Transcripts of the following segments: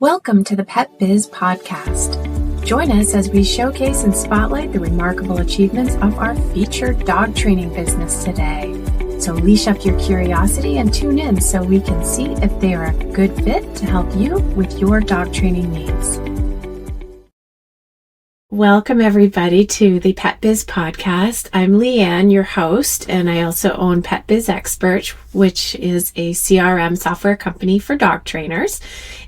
Welcome to the Pet Biz Podcast. Join us as we showcase and spotlight the remarkable achievements of our featured dog training business today. So leash up your curiosity and tune in so we can see if they are a good fit to help you with your dog training needs. Welcome everybody to the Pet Biz Podcast. I'm Lianne, your host, and I also own Pet Biz Expert, which is a CRM software company for dog trainers.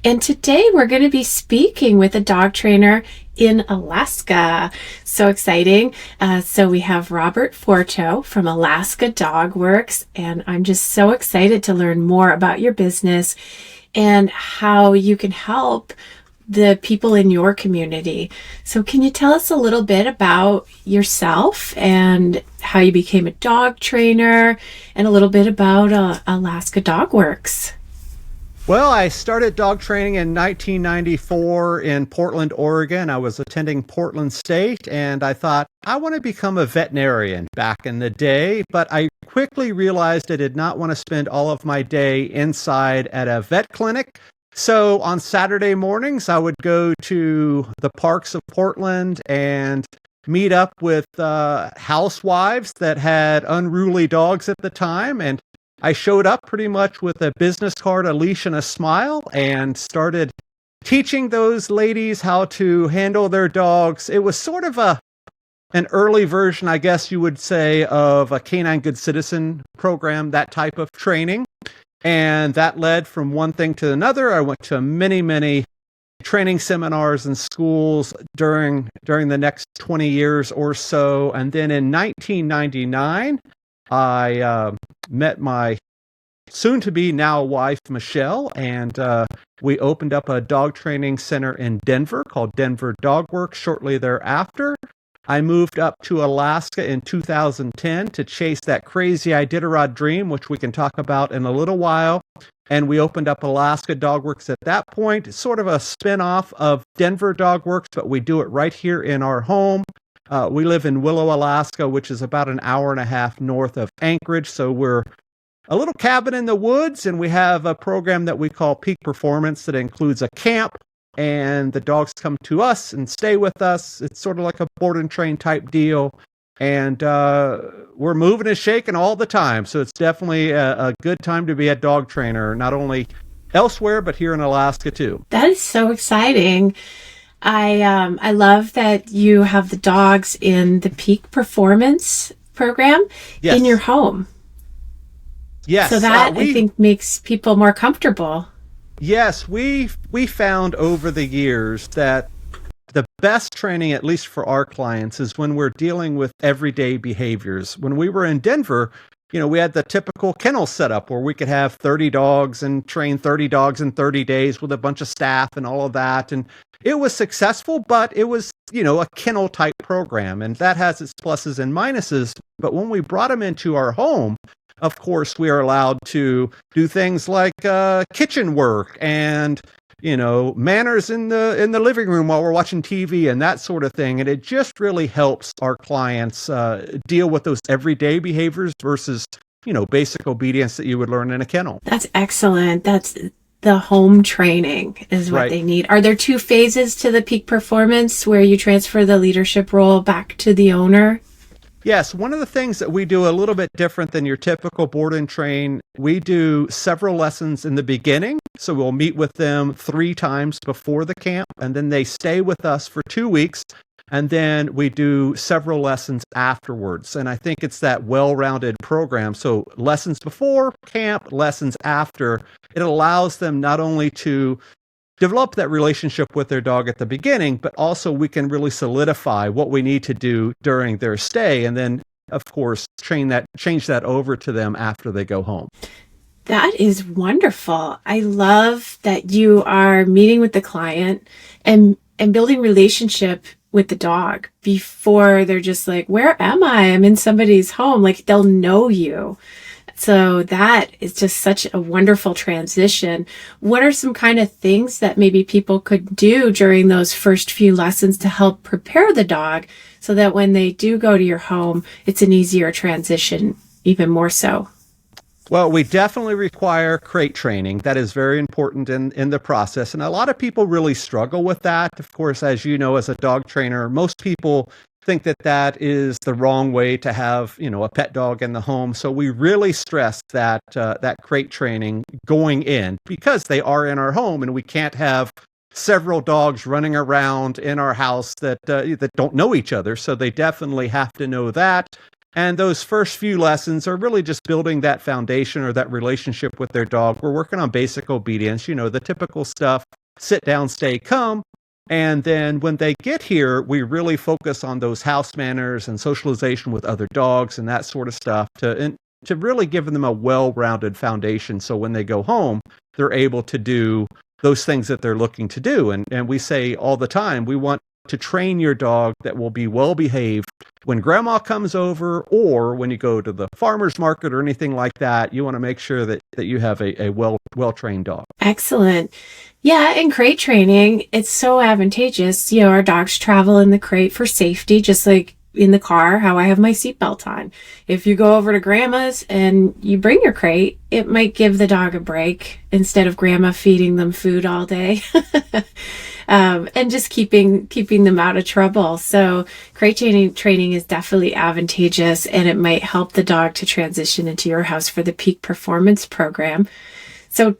And today we're going to be speaking with a dog trainer in Alaska. So exciting. So we have Robert Forto from Alaska Dog Works, and I'm just so excited to learn more about your business and how you can help the people in your community. So can you tell us a little bit about yourself and how you became a dog trainer and a little bit about Alaska Dog Works? Well, I started dog training in 1994 in Portland, Oregon. I was attending Portland State, and I thought, I want to become a veterinarian back in the day, but I quickly realized I did not want to spend all of my day inside at a vet clinic. So on Saturday mornings, I would go to the parks of Portland and meet up with housewives that had unruly dogs at the time. And I showed up pretty much with a business card, a leash, and a smile, and started teaching those ladies how to handle their dogs. It was sort of an early version, I guess you would say, of a Canine Good Citizen program, that type of training. And that led from one thing to another. I went to many training seminars and schools during the next 20 years or so. And then in 1999, I met my soon-to-be now wife, Michelle, and we opened up a dog training center in Denver called Denver Dog Works shortly thereafter. I moved up to Alaska in 2010 to chase that crazy Iditarod dream, which we can talk about in a little while. And we opened up Alaska Dog Works at that point. It's sort of a spin-off of Denver Dog Works, but we do it right here in our home. We live in Willow, Alaska, which is about an hour and a half north of Anchorage. So we're a little cabin in the woods, and we have a program that we call Peak Performance that includes a camp. And the dogs come to us and stay with us. It's sort of like a board and train type deal. And we're moving and shaking all the time. So it's definitely a good time to be a dog trainer, not only elsewhere, but here in Alaska too. That is so exciting. I love that you have the dogs in the Peak Performance program in your home. Yes. So that I think makes people more comfortable. Yes, we found over the years that the best training, at least for our clients, is when we're dealing with everyday behaviors. When we were in Denver, we had the typical kennel setup where we could have 30 dogs and train 30 dogs in 30 days with a bunch of staff and all of that. And it was successful, but it was, a kennel type program, and that has its pluses and minuses. But when we brought them into our home, of course, we are allowed to do things like kitchen work and, manners in the living room while we're watching TV and that sort of thing. And it just really helps our clients deal with those everyday behaviors versus, basic obedience that you would learn in a kennel. That's excellent. That's the home training is what they need. Are there two phases to the Peak Performance where you transfer the leadership role back to the owner? Yes, one of the things that we do a little bit different than your typical board and train, we do several lessons in the beginning. So we'll meet with them 3 times before the camp, and then they stay with us for 2 weeks. And then we do several lessons afterwards. And I think it's that well-rounded program. So lessons before camp, lessons after. It allows them not only to develop that relationship with their dog at the beginning, but also we can really solidify what we need to do during their stay. And then, of course, change that over to them after they go home. That is wonderful. I love that you are meeting with the client and building relationship with the dog before they're just like, where am I? I'm in somebody's home. Like, they'll know you. So that is just such a wonderful transition. What are some kind of things that maybe people could do during those first few lessons to help prepare the dog so that when they do go to your home, it's an easier transition, even more so? Well, we definitely require crate training. That is very important in the process. And a lot of people really struggle with that. Of course, as you know, as a dog trainer, most people think that that is the wrong way to have, a pet dog in the home. So we really stress that crate training going in because they are in our home and we can't have several dogs running around in our house that don't know each other. So they definitely have to know that. And those first few lessons are really just building that foundation or that relationship with their dog. We're working on basic obedience, the typical stuff, sit down, stay, come. And then when they get here, we really focus on those house manners and socialization with other dogs and that sort of stuff to really give them a well-rounded foundation. So when they go home, they're able to do those things that they're looking to do. And we say all the time, we want to train your dog that will be well behaved when grandma comes over or when you go to the farmer's market or anything like that. You want to make sure that you have a well-trained dog. Excellent. Yeah, in crate training, it's so advantageous. Our dogs travel in the crate for safety, just like in the car, how I have my seatbelt on. If you go over to grandma's and you bring your crate, it might give the dog a break instead of grandma feeding them food all day. And just keeping them out of trouble. So crate training is definitely advantageous, and it might help the dog to transition into your house for the peak performance program. So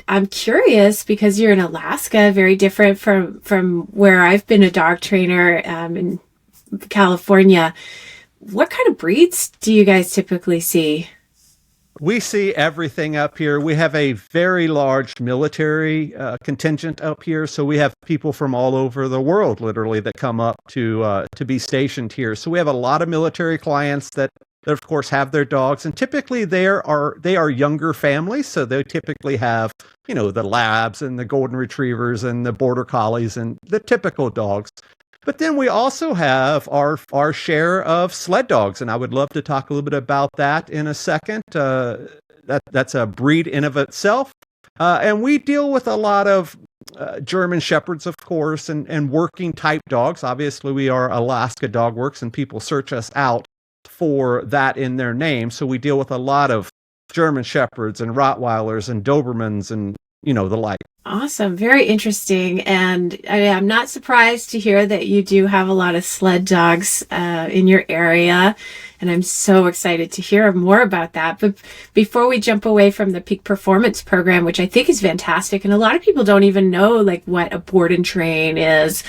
I'm curious, because you're in Alaska, very different from where I've been a dog trainer in California. What kind of breeds do you guys typically see? We see everything up here. We have a very large military contingent up here. So we have people from all over the world, literally, that come up to be stationed here. So we have a lot of military clients that of course have their dogs, and typically they are younger families. So they typically have, the labs and the golden retrievers and the border collies and the typical dogs. But then we also have our share of sled dogs, and I would love to talk a little bit about that in a second. That's a breed in of itself. And we deal with a lot of German Shepherds, of course, and working type dogs. Obviously, we are Alaska Dog Works, and people search us out for that in their name. So we deal with a lot of German Shepherds and Rottweilers and Dobermans and, the like. Awesome. Very interesting. And I'm not surprised to hear that you do have a lot of sled dogs in your area. And I'm so excited to hear more about that. But before we jump away from the peak performance program, which I think is fantastic, and a lot of people don't even know what a board and train is,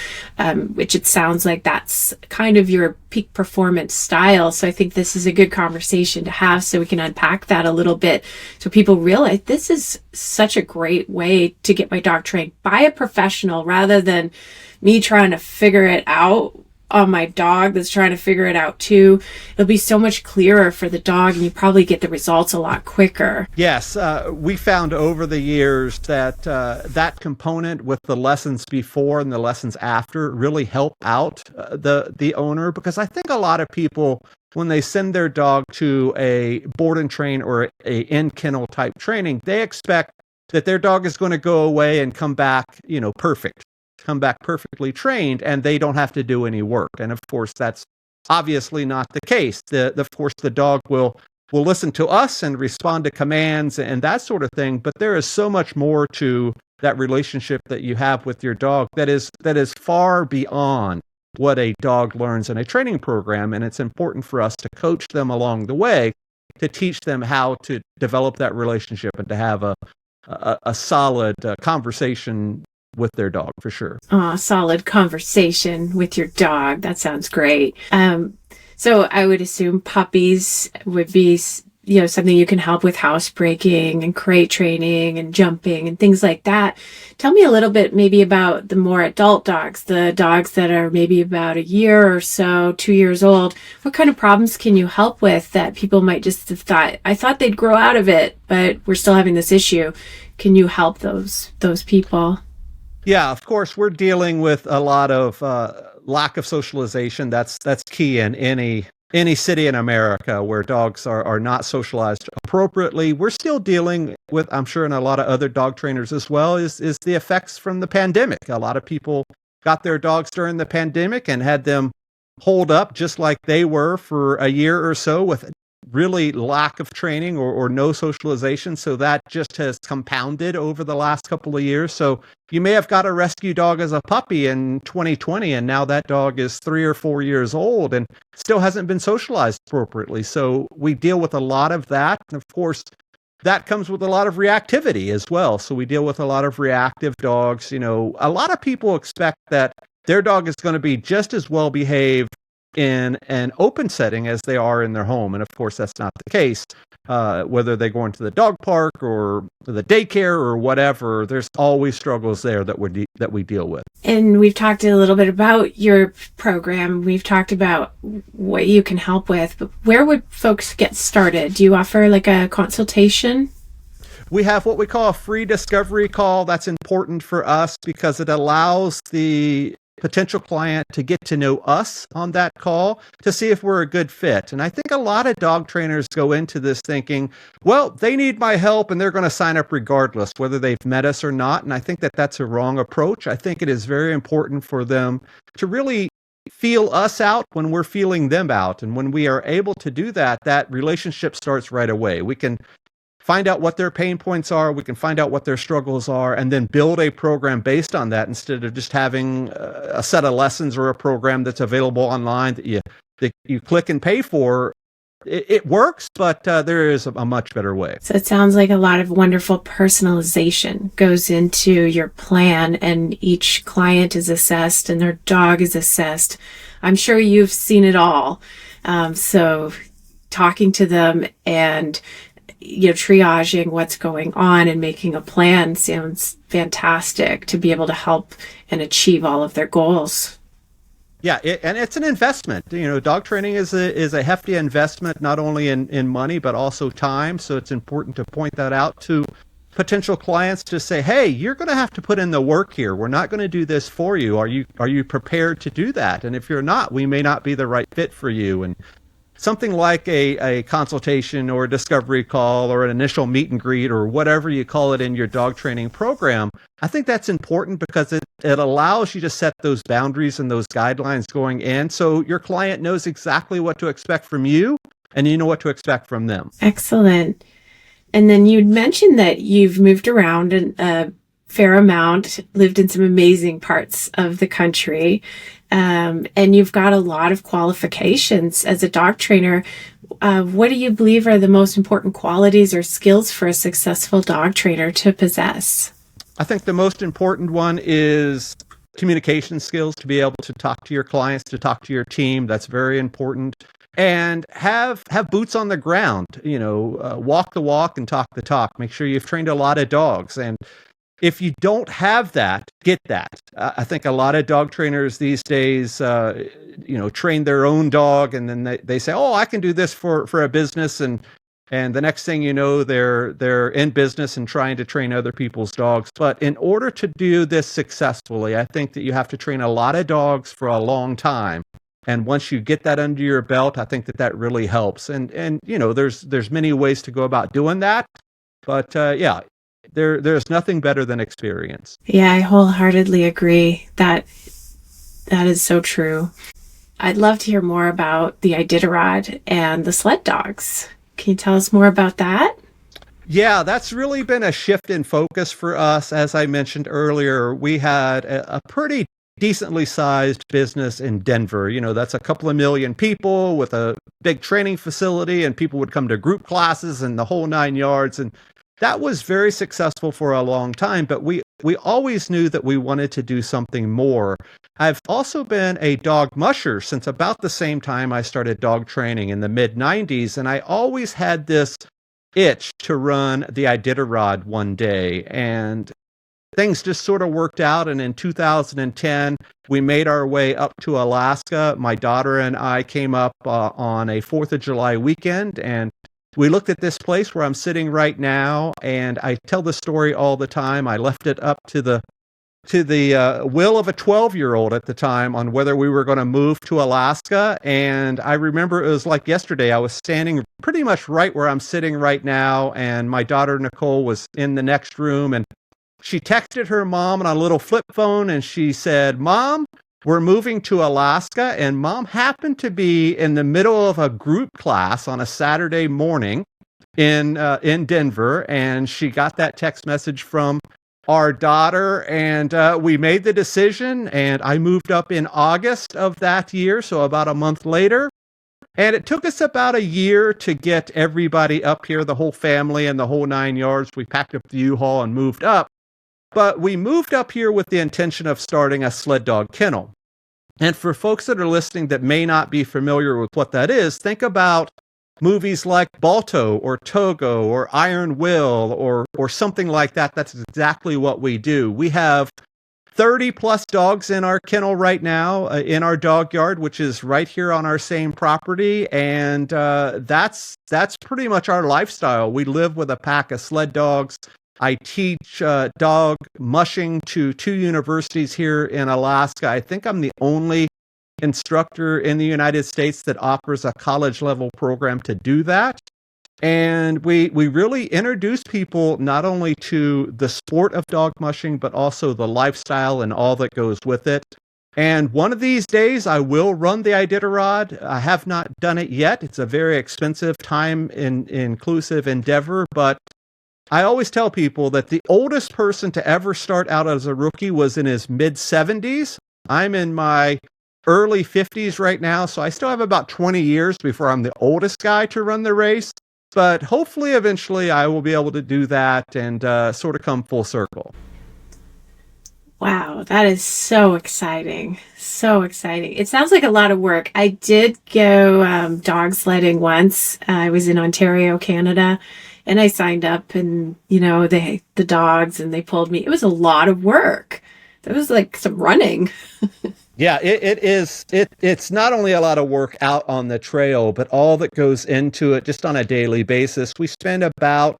which it sounds like that's kind of your peak performance style. So I think this is a good conversation to have so we can unpack that a little bit so people realize this is such a great way to get my dog trained by a professional rather than me trying to figure it out on my dog that's trying to figure it out too. It'll be so much clearer for the dog, and you probably get the results a lot quicker. Yes, we found over the years that that component with the lessons before and the lessons after really help out the owner, because I think a lot of people, when they send their dog to a board and train or a in-kennel type training, they expect that their dog is going to go away and come back, perfect. Come back perfectly trained, and they don't have to do any work. And of course, that's obviously not the case. Of course, the dog will listen to us and respond to commands and that sort of thing. But there is so much more to that relationship that you have with your dog that is far beyond what a dog learns in a training program. And it's important for us to coach them along the way to teach them how to develop that relationship and to have a solid conversation with their dog, for sure. Solid conversation with your dog. That sounds great. So I would assume puppies would be, something you can help with housebreaking and crate training and jumping and things like that. Tell me a little bit maybe about the more adult dogs, the dogs that are maybe about a year or so, 2 years old. What kind of problems can you help with that people might just have thought, I thought they'd grow out of it, but we're still having this issue. Can you help those people? Yeah, of course, we're dealing with a lot of lack of socialization. That's key in any city in America where dogs are not socialized appropriately. We're still dealing with, I'm sure, and a lot of other dog trainers as well, is the effects from the pandemic. A lot of people got their dogs during the pandemic and had them holed up just like they were for a year or so with really lack of training or no socialization. So that just has compounded over the last couple of years. So you may have got a rescue dog as a puppy in 2020, and now that dog is 3 or 4 years old and still hasn't been socialized appropriately. So we deal with a lot of that. And of course, that comes with a lot of reactivity as well. So we deal with a lot of reactive dogs. You know, a lot of people expect that their dog is going to be just as well behaved in an open setting as they are in their home. And of course, that's not the case. Whether they go into the dog park or the daycare or whatever, there's always struggles there that we deal with. And we've talked a little bit about your program. We've talked about what you can help with, but where would folks get started? Do you offer like a consultation? We have what we call a free discovery call. That's important for us because it allows the potential client to get to know us on that call to see if we're a good fit. And I think a lot of dog trainers go into this thinking, well, they need my help and they're going to sign up regardless, whether they've met us or not. And I think that that's a wrong approach. I think it is very important for them to really feel us out when we're feeling them out. And when we are able to do that, that relationship starts right away. We can find out what their pain points are, we can find out what their struggles are, and then build a program based on that instead of just having a set of lessons or a program that's available online that you click and pay for. It works, but there is a much better way. So it sounds like a lot of wonderful personalization goes into your plan, and each client is assessed and their dog is assessed. I'm sure you've seen it all. So talking to them and triaging what's going on and making a plan sounds fantastic to be able to help and achieve all of their goals. Yeah, and it's an investment. Dog training is a hefty investment, not only in money, but also time. So it's important to point that out to potential clients to say, hey, you're going to have to put in the work here. We're not going to do this for you. Are you prepared to do that? And if you're not, we may not be the right fit for you. And something like a consultation or a discovery call or an initial meet and greet or whatever you call it in your dog training program, I think that's important because it allows you to set those boundaries and those guidelines going in so your client knows exactly what to expect from you and you know what to expect from them. Excellent. And then you'd mentioned that you've moved around a fair amount, lived in some amazing parts of the country, and you've got a lot of qualifications as a dog trainer. What do you believe are the most important qualities or skills for a successful dog trainer to possess? I think the most important one is communication skills, to be able to talk to your clients, to talk to your team. That's very important. And have boots on the ground, walk the walk and talk the talk. Make sure you've trained a lot of dogs. And if you don't have that, get that. I think a lot of dog trainers these days, train their own dog, and then they say, "Oh, I can do this for a business," and the next thing you know, they're in business and trying to train other people's dogs. But in order to do this successfully, I think that you have to train a lot of dogs for a long time. And once you get that under your belt, I think that really helps. And there's many ways to go about doing that, but There's nothing better than experience. Yeah, I wholeheartedly agree. That is so true. I'd love to hear more about the Iditarod and the sled dogs. Can you tell us more about that? Yeah, that's really been a shift in focus for us. As I mentioned earlier, we had a pretty decently sized business in Denver. That's a couple of million people with a big training facility, and people would come to group classes and the whole 9 yards. And that was very successful for a long time, but we always knew that we wanted to do something more. I've also been a dog musher since about the same time I started dog training in the mid-90s, and I always had this itch to run the Iditarod one day, and things just sort of worked out. And in 2010, we made our way up to Alaska. My daughter and I came up on a 4th of July weekend, and we looked at this place where I'm sitting right now, and I tell the story all the time. I left it up to the will of a 12-year-old at the time on whether we were going to move to Alaska. And I remember it was like yesterday. I was standing pretty much right where I'm sitting right now, and my daughter Nicole was in the next room, and she texted her mom on a little flip phone, and she said, "Mom, we're moving to Alaska, and Mom happened to be in the middle of a group class on a Saturday morning in Denver, and she got that text message from our daughter, and we made the decision, and I moved up in August of that year, so about a month later. And it took us about a year to get everybody up here, the whole family and the whole 9 yards. We packed up the U-Haul and moved up. But we moved up here with the intention of starting a sled dog kennel. And for folks that are listening that may not be familiar with what that is, think about movies like Balto or Togo or Iron Will or something like that. That's exactly what we do. We have 30 plus dogs in our kennel right now, in our dog yard, which is right here on our same property. And that's pretty much our lifestyle. We live with a pack of sled dogs. I teach dog mushing to 2 universities here in Alaska. I think I'm the only instructor in the United States that offers a college level program to do that. And we really introduce people not only to the sport of dog mushing, but also the lifestyle and all that goes with it. And one of these days I will run the Iditarod. I have not done it yet. It's a very expensive, time inclusive endeavor, but I always tell people that the oldest person to ever start out as a rookie was in his mid 70s. I'm in my early 50s right now, so I still have about 20 years before I'm the oldest guy to run the race. But hopefully, eventually, I will be able to do that and sort of come full circle. Wow, that is so exciting. So exciting. It sounds like a lot of work. I did go dog sledding once. I was in Ontario, Canada, and I signed up, and, the dogs, and they pulled me. It was a lot of work. That was like some running. Yeah, it is. It's not only a lot of work out on the trail, but all that goes into it just on a daily basis. We spend about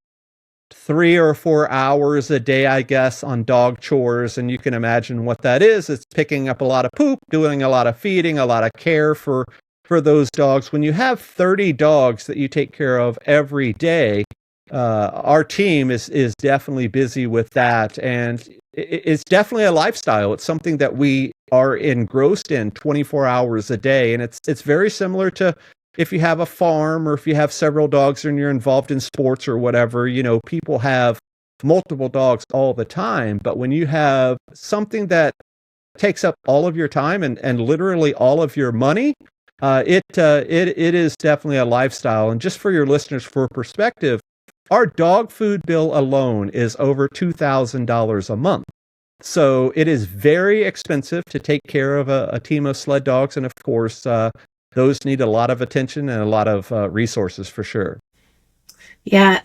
3 or 4 hours a day, I guess, on dog chores. And you can imagine what that is. It's picking up a lot of poop, doing a lot of feeding, a lot of care for those dogs. When you have 30 dogs that you take care of every day, our team is definitely busy with that. And it's definitely a lifestyle. It's something that we are engrossed in 24 hours a day. And it's very similar to if you have a farm or if you have several dogs and you're involved in sports or whatever. People have multiple dogs all the time. But when you have something that takes up all of your time and literally all of your money, it is definitely a lifestyle. And just for your listeners, for perspective, our dog food bill alone is over $2,000 a month. So it is very expensive to take care of a team of sled dogs. And of course, those need a lot of attention and a lot of resources for sure. Yeah,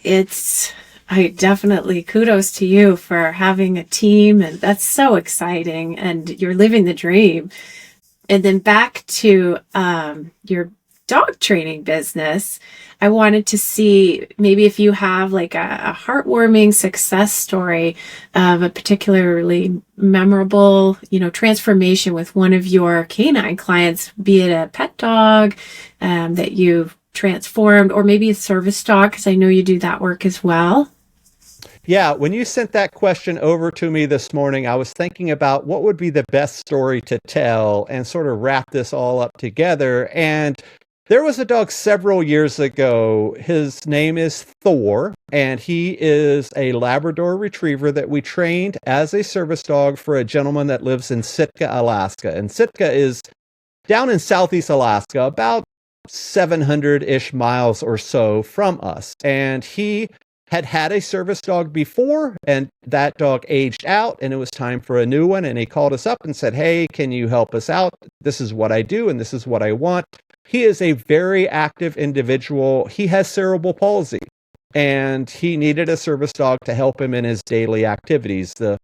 I definitely kudos to you for having a team. And that's so exciting. And you're living the dream. And then back to your dog training business, I wanted to see maybe if you have like a heartwarming success story of a particularly memorable, transformation with one of your canine clients, be it a pet dog that you've transformed, or maybe a service dog, because I know you do that work as well. Yeah, when you sent that question over to me this morning, I was thinking about what would be the best story to tell and sort of wrap this all up together. And there was a dog several years ago. His name is Thor, and he is a Labrador Retriever that we trained as a service dog for a gentleman that lives in Sitka, Alaska. And Sitka is down in southeast Alaska, about 700-ish miles or so from us. And he had a service dog before, and that dog aged out, and it was time for a new one. And he called us up and said, "Hey, can you help us out? This is what I do, and this is what I want." He is a very active individual. He has cerebral palsy, and he needed a service dog to help him in his daily activities, the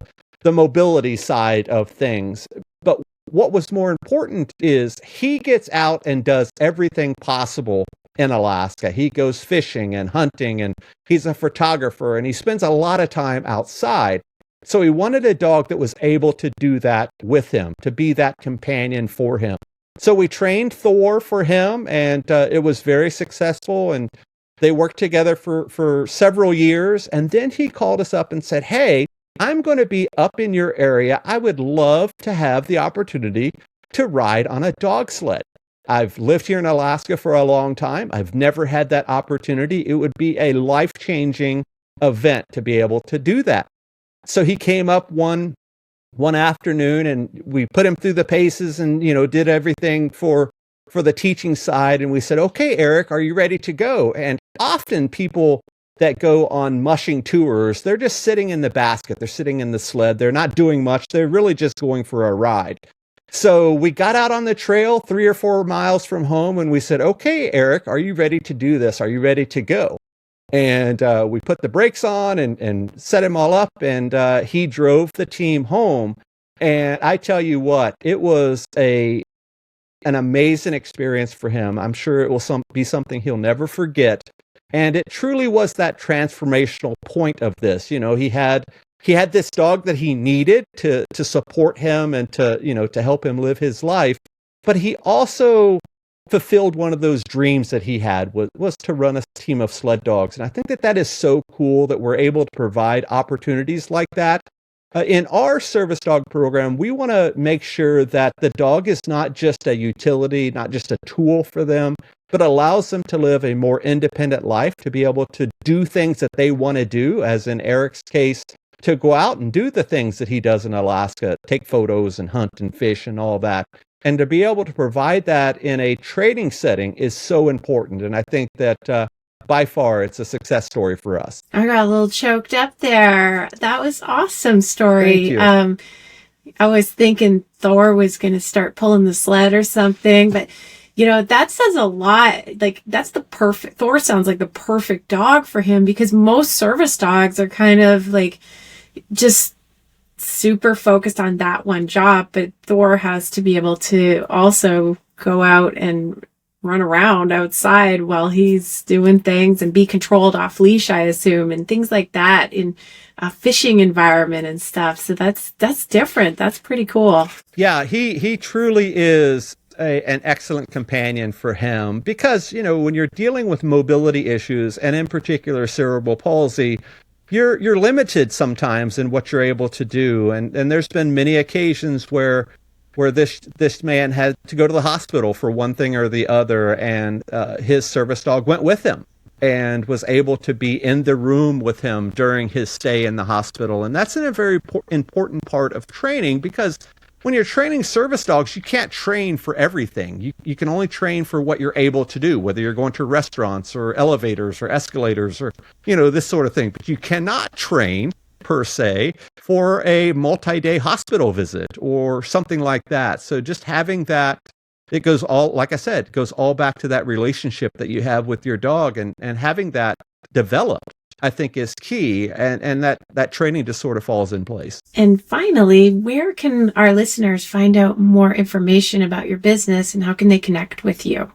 mobility side of things. But what was more important is he gets out and does everything possible in Alaska. He goes fishing and hunting, and he's a photographer, and he spends a lot of time outside. So he wanted a dog that was able to do that with him, to be that companion for him. So we trained Thor for him, and it was very successful, and they worked together for several years. And then he called us up and said, "Hey, I'm going to be up in your area. I would love to have the opportunity to ride on a dog sled. I've lived here in Alaska for a long time. I've never had that opportunity. It would be a life-changing event to be able to do that. So he came up one afternoon, and we put him through the paces and, did everything for the teaching side. And we said, okay, Eric, are you ready to go? And often people that go on mushing tours, they're just sitting in the basket. They're sitting in the sled. They're not doing much. They're really just going for a ride. So we got out on the trail 3 or 4 miles from home, and we said, okay, Eric, are you ready to do this? Are you ready to go? And we put the brakes on and set him all up, and he drove the team home. And I tell you what, it was an amazing experience for him. I'm sure it will be something he'll never forget. And it truly was that transformational point of this. He had this dog that he needed to support him and to help him live his life. But he also fulfilled one of those dreams that he had, was to run a team of sled dogs. And I think that is so cool that we're able to provide opportunities like that. In our service dog program, we want to make sure that the dog is not just a utility, not just a tool for them, but allows them to live a more independent life, to be able to do things that they want to do, as in Eric's case, to go out and do the things that he does in Alaska, take photos and hunt and fish and all that. And to be able to provide that in a training setting is so important. And I think that by far, it's a success story for us. I got a little choked up there. That was awesome story. Thank you. I was thinking Thor was going to start pulling the sled or something, but that says a lot. Like, Thor sounds like the perfect dog for him, because most service dogs are kind of like just super focused on that one job, but Thor has to be able to also go out and run around outside while he's doing things and be controlled off leash, I assume, and things like that in a fishing environment and stuff. So that's different. That's pretty cool. Yeah, he truly is an excellent companion for him, because, when you're dealing with mobility issues, and in particular cerebral palsy, you're limited sometimes in what you're able to do. And there's been many occasions where this man had to go to the hospital for one thing or the other, and his service dog went with him and was able to be in the room with him during his stay in the hospital. And that's a very important part of training, because when you're training service dogs, you can't train for everything. You can only train for what you're able to do, whether you're going to restaurants or elevators or escalators or, this sort of thing. But you cannot train, per se, for a multi-day hospital visit or something like that. So just having that, it goes all, like I said, it goes all back to that relationship that you have with your dog, and having that developed, I think, is key, and that training just sort of falls in place. And finally, where can our listeners find out more information about your business, and how can they connect with you?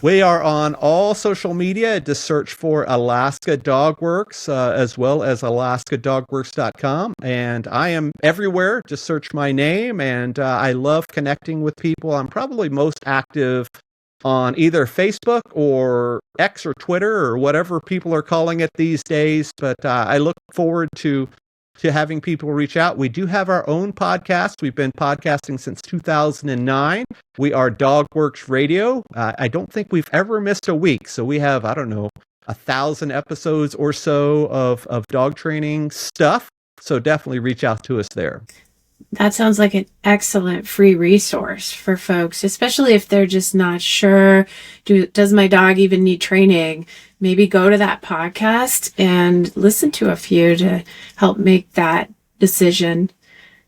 We are on all social media. Just search for Alaska Dog Works, as well as alaskadogworks.com. And I am everywhere. Just search my name, and I love connecting with people. I'm probably most active on either Facebook or X or Twitter or whatever people are calling it these days. But I look forward to having people reach out. We do have our own podcast. We've been podcasting since 2009. We are Dogworks Radio. I don't think we've ever missed a week. So we have, 1,000 episodes or so of dog training stuff. So definitely reach out to us there. That sounds like an excellent free resource for folks, especially if they're just not sure, does my dog even need training? Maybe go to that podcast and listen to a few to help make that decision,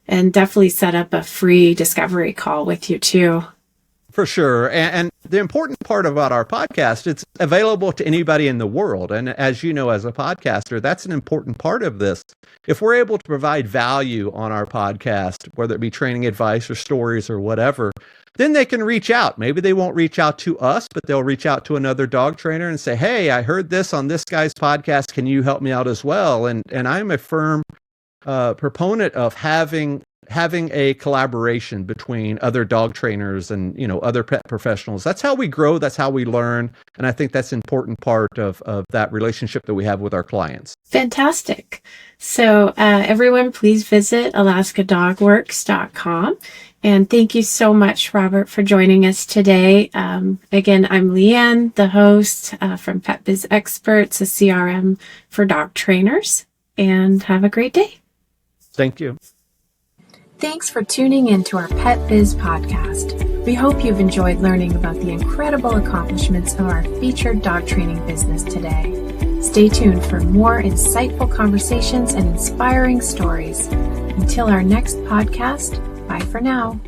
and definitely set up a free discovery call with you too. For sure. And the important part about our podcast, it's available to anybody in the world. And as you know, as a podcaster, that's an important part of this. If we're able to provide value on our podcast, whether it be training advice or stories or whatever, then they can reach out. Maybe they won't reach out to us, but they'll reach out to another dog trainer and say, hey, I heard this on this guy's podcast. Can you help me out as well? And I'm a firm proponent of having a collaboration between other dog trainers and, other pet professionals. That's how we grow. That's how we learn. And I think that's an important part of that relationship that we have with our clients. Fantastic. So everyone, please visit alaskadogworks.com And thank you so much, Robert, for joining us today. Again, I'm Lianne, the host from Pet Biz Experts, a CRM for dog trainers. And have a great day. Thank you. Thanks for tuning in to our Pet Biz podcast. We hope you've enjoyed learning about the incredible accomplishments of our featured dog training business today. Stay tuned for more insightful conversations and inspiring stories. Until our next podcast, bye for now.